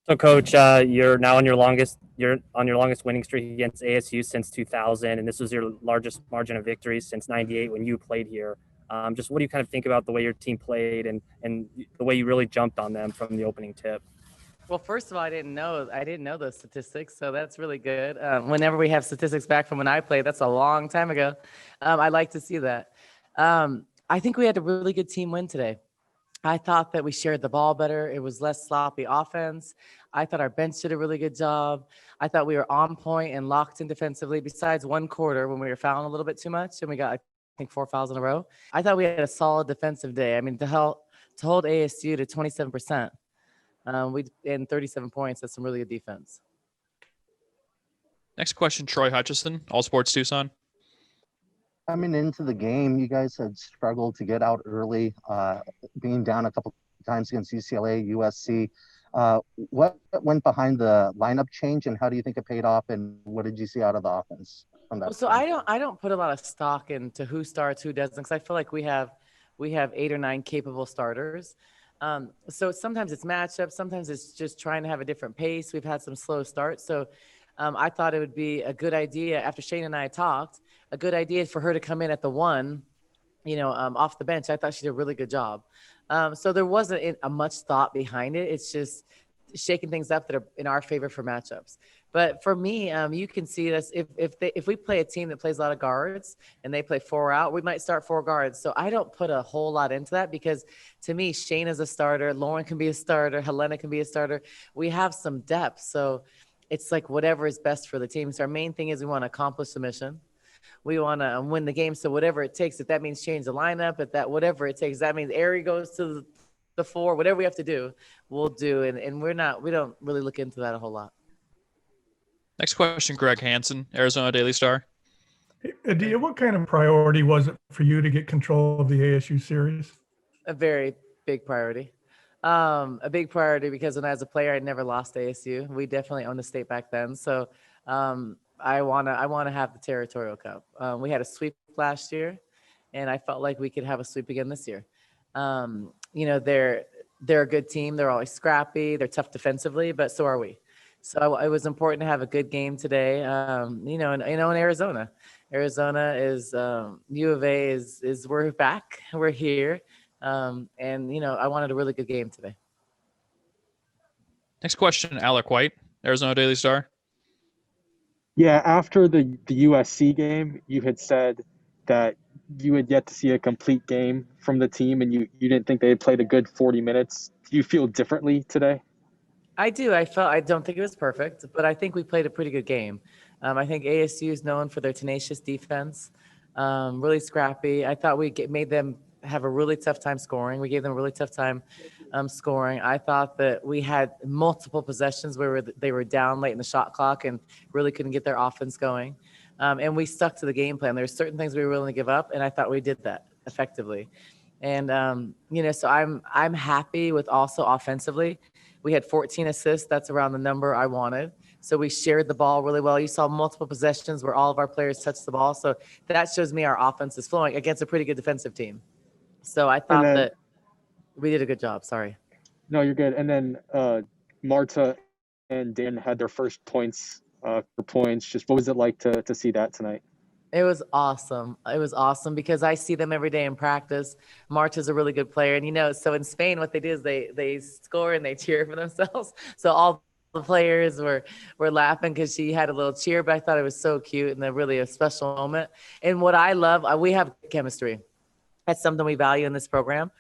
So, Coach, you're on your longest winning streak against ASU since 2000, and this was your largest margin of victory since '98 when you played here. Just what do you kind of think about the way your team played and the way you really jumped on them from the opening tip? Well, first of all, I didn't know those statistics, so that's really good. Whenever we have statistics back from when I played, that's a long time ago. I like to see that. I think we had a really good team win today. I thought that we shared the ball better. It was less sloppy offense. I thought our bench did a really good job. I thought we were on point and locked in defensively. Besides one quarter when we were fouling a little bit too much, and we got, I think, 4 fouls in a row. I thought we had a solid defensive day. I mean, to hold ASU to 27%. We in 37 points. That's some really good defense. Next question, Troy Hutchison, All Sports Tucson. Coming into the game, you guys had struggled to get out early, being down a couple times against UCLA, USC. What went behind the lineup change, and how do you think it paid off? And what did you see out of the offense from that? So I don't put a lot of stock into who starts, who doesn't, because I feel like we have 8 or 9 capable starters. So sometimes it's matchups, sometimes it's just trying to have a different pace. We've had some slow starts, so I thought it would be a good idea after Shane and I talked. A good idea for her to come in at the 1, off the bench. I thought she did a really good job. So there wasn't a much thought behind it. It's just shaking things up that are in our favor for matchups. But for me, you can see this if we play a team that plays a lot of guards and they play 4 out, we might start 4 guards. So I don't put a whole lot into that because to me, Shane is a starter, Lauren can be a starter, Helena can be a starter. We have some depth, so it's like whatever is best for the team. So our main thing is we want to accomplish the mission. We want to win the game. So whatever it takes, if that means change the lineup, whatever it takes, that means Aari goes to the 4, whatever we have to do, we'll do. And we don't really look into that a whole lot. Next question, Greg Hansen, Arizona Daily Star. Hey, Adia, what kind of priority was it for you to get control of the ASU series? A very big priority. A big priority because when I was a player, I never lost ASU. We definitely owned the state back then. So I wanna have the Territorial Cup. We had a sweep last year, and I felt like we could have a sweep again this year. They're a good team. They're always scrappy. They're tough defensively, but so are we. So it was important to have a good game today. In Arizona. Arizona is U of A is we're back. We're here. I wanted a really good game today. Next question, Alec White, Arizona Daily Star. Yeah, after the USC game, you had said that you had yet to see a complete game from the team, and you didn't think they had played a good 40 minutes. Do you feel differently today? I do. I don't think it was perfect, but I think we played a pretty good game. I think ASU is known for their tenacious defense, really scrappy. I thought we made them have a really tough time scoring. We gave them a really tough time scoring. I thought that we had multiple possessions where they were down late in the shot clock and really couldn't get their offense going. And we stuck to the game plan. There's certain things we were willing to give up, and I thought we did that effectively. And, so I'm happy with also offensively. We had 14 assists. That's around the number I wanted. So we shared the ball really well. You saw multiple possessions where all of our players touched the ball. So that shows me our offense is flowing against a pretty good defensive team. So I thought that we did a good job. Sorry. No, you're good. And then Marta and Dan had their first points. Just what was it like to see that tonight? It was awesome. It was awesome because I see them every day in practice. Marta's a really good player. And, so in Spain, what they do is they score and they cheer for themselves. So all the players were laughing because she had a little cheer, but I thought it was so cute and really a special moment. And what I love, we have chemistry. That's something we value in this program.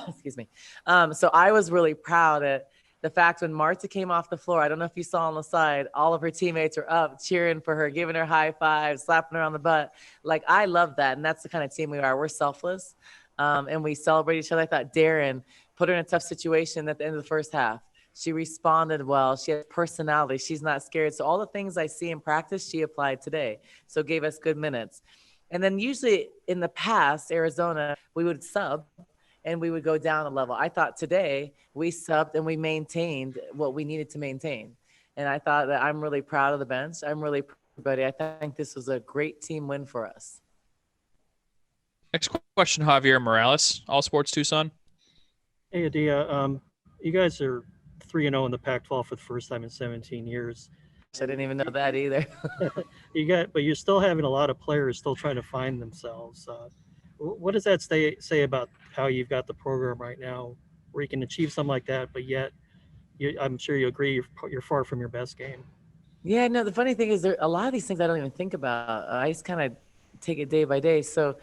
Excuse me. So I was really proud at the fact when Marta came off the floor, I don't know if you saw on the side, all of her teammates are up cheering for her, giving her high fives, slapping her on the butt. Like, I love that. And that's the kind of team we are. We're selfless. And we celebrate each other. I thought Darren put her in a tough situation at the end of the first half. She responded well. She has personality. She's not scared. So all the things I see in practice, she applied today. So gave us good minutes. And then usually in the past, Arizona, we would sub and we would go down a level. I thought today we subbed and we maintained what we needed to maintain. And I thought that I'm really proud of the bench. I'm really proud of everybody. I think this was a great team win for us. Next question, Javier Morales, All Sports Tucson. Hey, Adia. You guys are 3-0 in the Pac-12 for the first time in 17 years. I didn't even know that either. But you're still having a lot of players still trying to find themselves. What does that say about how you've got the program right now, where you can achieve something like that, but yet I'm sure you agree you're far from your best game. Yeah, no, the funny thing is there a lot of these things I don't even think about. I just kind of take it day by day. So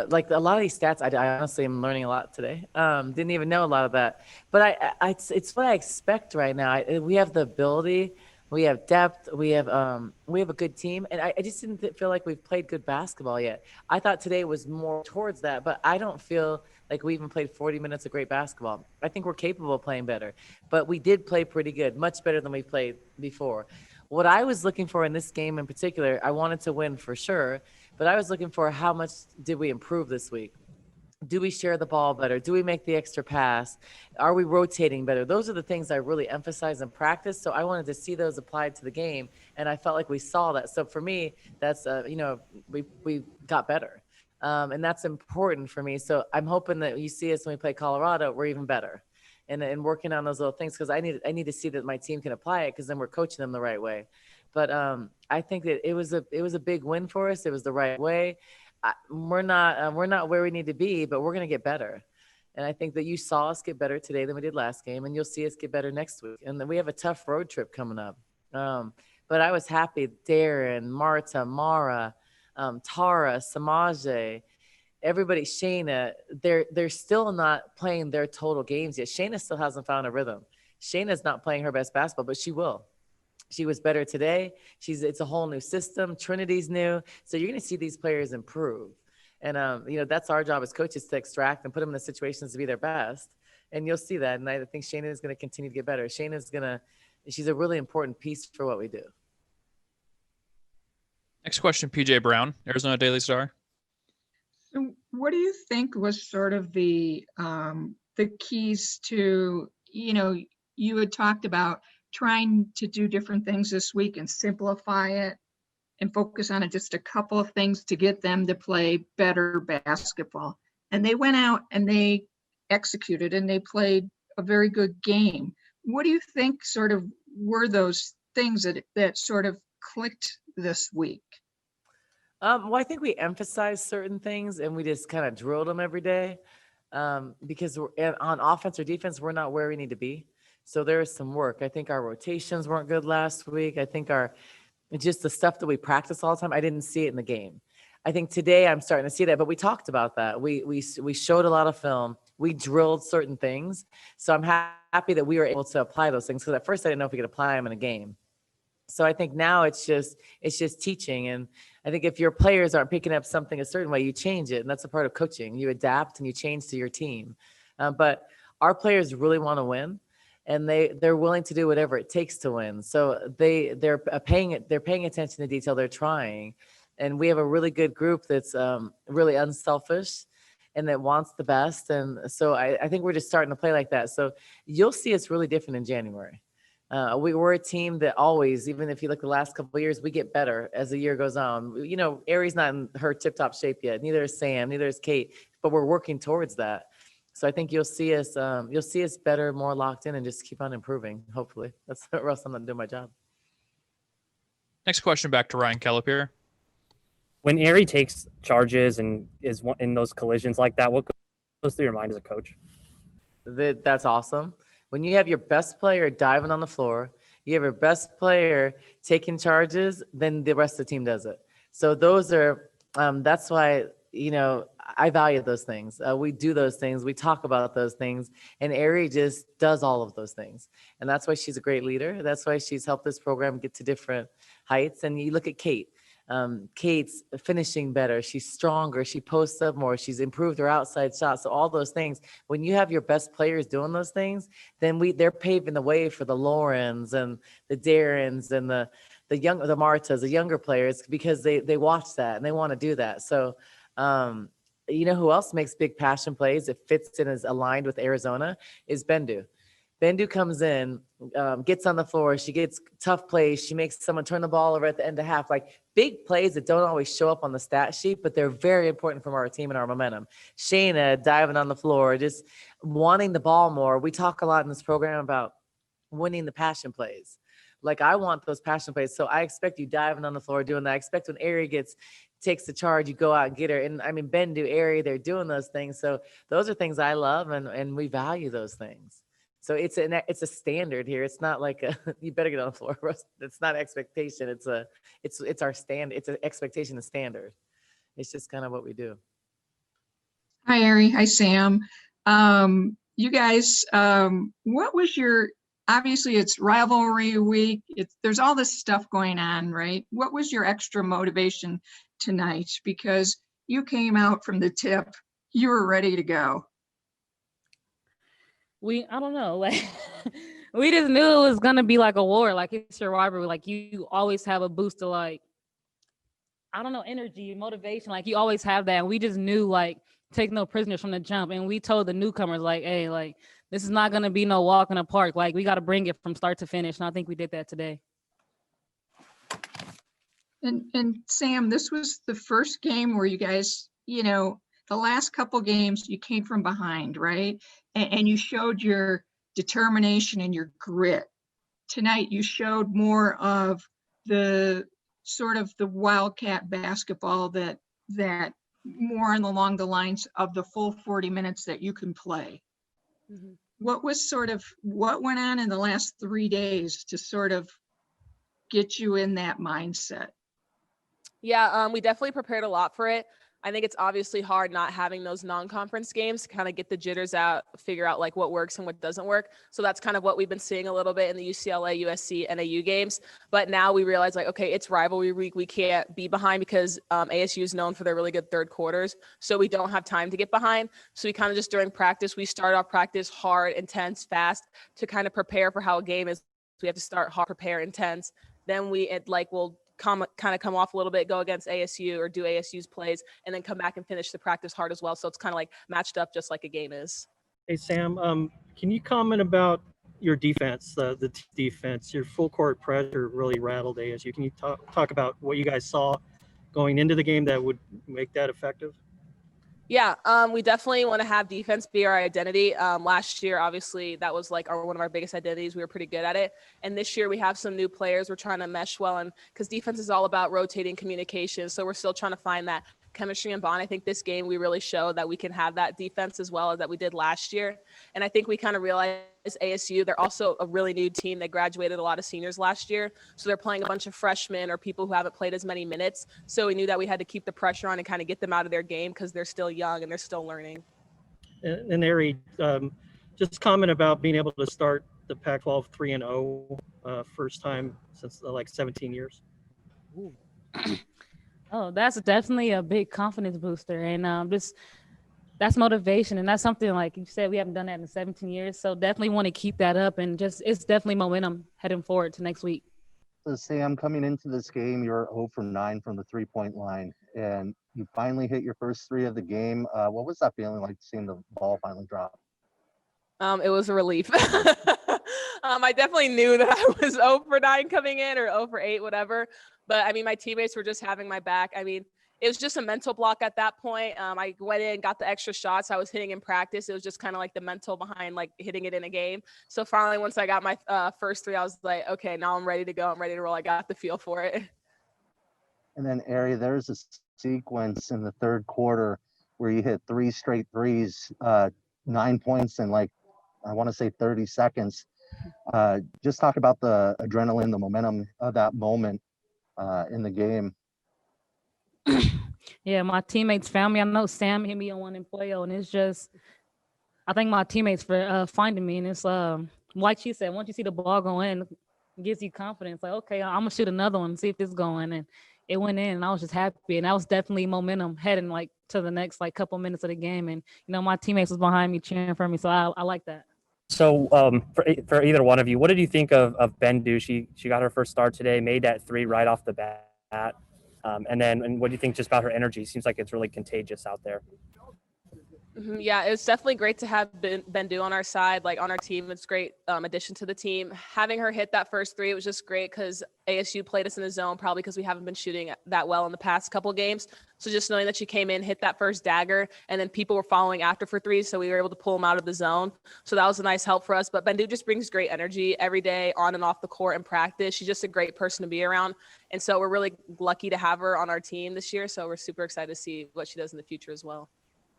like a lot of these stats, I honestly am learning a lot today. Didn't even know a lot of that, but it's what I expect right now. We have the ability, we have depth, we have a good team, and I just didn't feel like we've played good basketball yet. I thought today was more towards that, but I don't feel like we even played 40 minutes of great basketball. I think we're capable of playing better, but we did play pretty good, much better than we played before. What I was looking for in this game in particular, I wanted to win for sure, but I was looking for how much did we improve this week? Do we share the ball better? Do we make the extra pass? Are we rotating better? Those are the things I really emphasize in practice. So I wanted to see those applied to the game, and I felt like we saw that. So for me, that's we got better, and that's important for me. So I'm hoping that you see us when we play Colorado, we're even better, and working on those little things, because I need to see that my team can apply it, because then we're coaching them the right way. But I think that it was a big win for us. It was the right way. We're not where we need to be, but we're going to get better. And I think that you saw us get better today than we did last game, and you'll see us get better next week. And then we have a tough road trip coming up. But I was happy. Darren, Marta, Mara, Tara, Samaje, everybody, Shayna, they're still not playing their total games yet. Shayna still hasn't found a rhythm. Shayna's not playing her best basketball, but she will. She was better today. It's a whole new system. Trinity's new. So you're going to see these players improve. And, that's our job as coaches, to extract and put them in the situations to be their best. And you'll see that. And I think Shayna is going to continue to get better. She's a really important piece for what we do. Next question, PJ Brown, Arizona Daily Star. So what do you think was sort of the keys to, you had talked about trying to do different things this week and simplify it and focus on just a couple of things to get them to play better basketball. And they went out and they executed and they played a very good game. What do you think sort of were those things that sort of clicked this week? Well, I think we emphasized certain things and we just kind of drilled them every day, because on offense or defense, we're not where we need to be. So there is some work. I think our rotations weren't good last week. I think just the stuff that we practice all the time, I didn't see it in the game. I think today I'm starting to see that, but we talked about that. We showed a lot of film. We drilled certain things. So I'm happy that we were able to apply those things, because at first I didn't know if we could apply them in a game. So I think now it's just teaching. And I think if your players aren't picking up something a certain way, you change it. And that's a part of coaching. You adapt and you change to your team. But our players really want to win, and they're willing to do whatever it takes to win. So they're paying attention to detail. They're trying. And we have a really good group that's really unselfish and that wants the best. And so I think we're just starting to play like that. So you'll see it's really different in January. We're a team that always, even if you look the last couple of years, we get better as the year goes on. Aari's not in her tip-top shape yet. Neither is Sam, neither is Kate, but we're working towards that. So I think you'll see us better, more locked in, and just keep on improving. Hopefully, or else I'm not doing my job. Next question, back to Ryan Kellip here. When Aari takes charges and is in those collisions like that, what goes through your mind as a coach? That's awesome. When you have your best player diving on the floor, you have your best player taking charges, then the rest of the team does it. So those are, that's why, I value those things. We do those things. We talk about those things. And Aari just does all of those things. And that's why she's a great leader. That's why she's helped this program get to different heights. And you look at Kate. Kate's finishing better. She's stronger. She posts up more. She's improved her outside shot. So all those things, when you have your best players doing those things, then they're paving the way for the Laurens and the Darrens and the Martas, the younger players, because they watch that and they want to do that. So, who else makes big passion plays? It fits and is aligned with Arizona is Bendu. Bendu comes in, gets on the floor. She gets tough plays. She makes someone turn the ball over at the end of half. Like big plays that don't always show up on the stat sheet, but they're very important from our team and our momentum. Shayna diving on the floor, just wanting the ball more. We talk a lot in this program about winning the passion plays. Like I want those passion plays. So I expect you diving on the floor doing that. I expect when Aari takes the charge, you go out and get her. And I mean, Bendu, Aari, they're doing those things. So those are things I love and we value those things. So it's a standard here. It's not like you better get on the floor. It's not expectation. It's our standard. It's an expectation and standard. It's just kind of what we do. Hi, Aari. Hi, Sam. You guys, what was obviously it's rivalry week. There's all this stuff going on, right? What was your extra motivation tonight? Because you came out from the tip, you were ready to go. I don't know, like we just knew it was gonna be like a war, like it's your rivalry. Like you always have a boost of like, I don't know, energy, motivation. Like you always have that. And we just knew like take no prisoners from the jump. And we told the newcomers like, hey, like this is not gonna be no walk in the park. Like we got to bring it from start to finish. And I think we did that today. And Sam, this was the first game where you guys, the last couple games you came from behind, right? And you showed your determination and your grit. Tonight you showed more of the sort of the Wildcat basketball that more along the lines of the full 40 minutes that you can play. Mm-hmm. What went on in the last 3 days to sort of get you in that mindset? Yeah, we definitely prepared a lot for it. I think it's obviously hard not having those non-conference games to kind of get the jitters out, figure out like what works and what doesn't work. So that's kind of what we've been seeing a little bit in the UCLA, USC, NAU games. But now we realize like, okay, it's rivalry week. We can't be behind because ASU is known for their really good third quarters. So we don't have time to get behind. So we kind of just during practice, we start off practice hard, intense, fast to kind of prepare for how a game is. So we have to start hard, prepare, intense. Then we'll come off a little bit, go against ASU or do ASU's plays, and then come back and finish the practice hard as well. So it's kind of like matched up just like a game is. Hey, Sam, can you comment about your defense, the defense? Your full court pressure really rattled ASU. Can you talk about what you guys saw going into the game that would make that effective? Yeah, we definitely want to have defense be our identity. Last year, obviously, that was like one of our biggest identities. We were pretty good at it. And this year we have some new players. We're trying to mesh well, and because defense is all about rotating communication. So we're still trying to find that chemistry and bond. I think this game we really showed that we can have that defense as well as that we did last year. And I think we kind of realized ASU, they're also a really new team. They graduated a lot of seniors last year. So they're playing a bunch of freshmen or people who haven't played as many minutes. So we knew that we had to keep the pressure on and kind of get them out of their game because they're still young and they're still learning. And Aari, just comment about being able to start the Pac-12 3-0 first time since like 17 years. Ooh. Oh, that's definitely a big confidence booster. And that's motivation. And that's something like you said, we haven't done that in 17 years. So definitely want to keep that up and it's definitely momentum heading forward to next week. So Sam, coming into this game, you're 0 for 9 from the 3-point line and you finally hit your first 3 of the game. What was that feeling like seeing the ball finally drop? It was a relief. I definitely knew that I was 0 for 9 coming in or 0 for 8, whatever. But I mean, my teammates were just having my back. I mean, it was just a mental block at that point. I went in, got the extra shots I was hitting in practice. It was just kind of like the mental behind like hitting it in a game. So finally, once I got my first 3, I was like, okay, now I'm ready to go. I'm ready to roll. I got the feel for it. And then Aari, there's a sequence in the third quarter where you hit 3 straight threes, 9 points in like, I want to say 30 seconds. Just talk about the adrenaline, the momentum of that moment in the game. Yeah, my teammates found me. I know Sam hit me on one in playoff, and it's just, I thank my teammates for finding me. And it's like she said, once you see the ball go in, it gives you confidence. Like, okay, I'm gonna shoot another one and see if this going. And it went in, and I was just happy. And that was definitely momentum heading like to the next like couple minutes of the game. And my teammates was behind me cheering for me, so I like that. So for either one of you, what did you think of Bendu? She got her first start today, made that 3 right off the bat. And what do you think just about her energy? Seems like it's really contagious out there. Yeah, it was definitely great to have Bendu on our side, like on our team. It's great addition to the team. Having her hit that first three, it was just great because ASU played us in the zone, probably because we haven't been shooting that well in the past couple of games. So just knowing that she came in, hit that first dagger, and then people were following after for threes, so we were able to pull them out of the zone. So that was a nice help for us. But Bendu just brings great energy every day on and off the court in practice. She's just a great person to be around. And so we're really lucky to have her on our team this year. So we're super excited to see what she does in the future as well.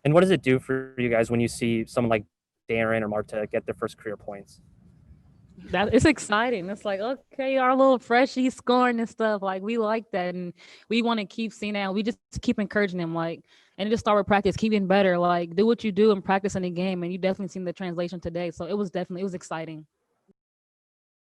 And what does it do for you guys when you see someone like Darren or Marta get their first career points? That it's exciting. It's like, okay, our little freshies scoring and stuff. Like, we like that, and we want to keep seeing that. We just keep encouraging them, like, and just start with practice, keep getting better. Like, do what you do and practice in the game, and you definitely seen the translation today. So it was exciting.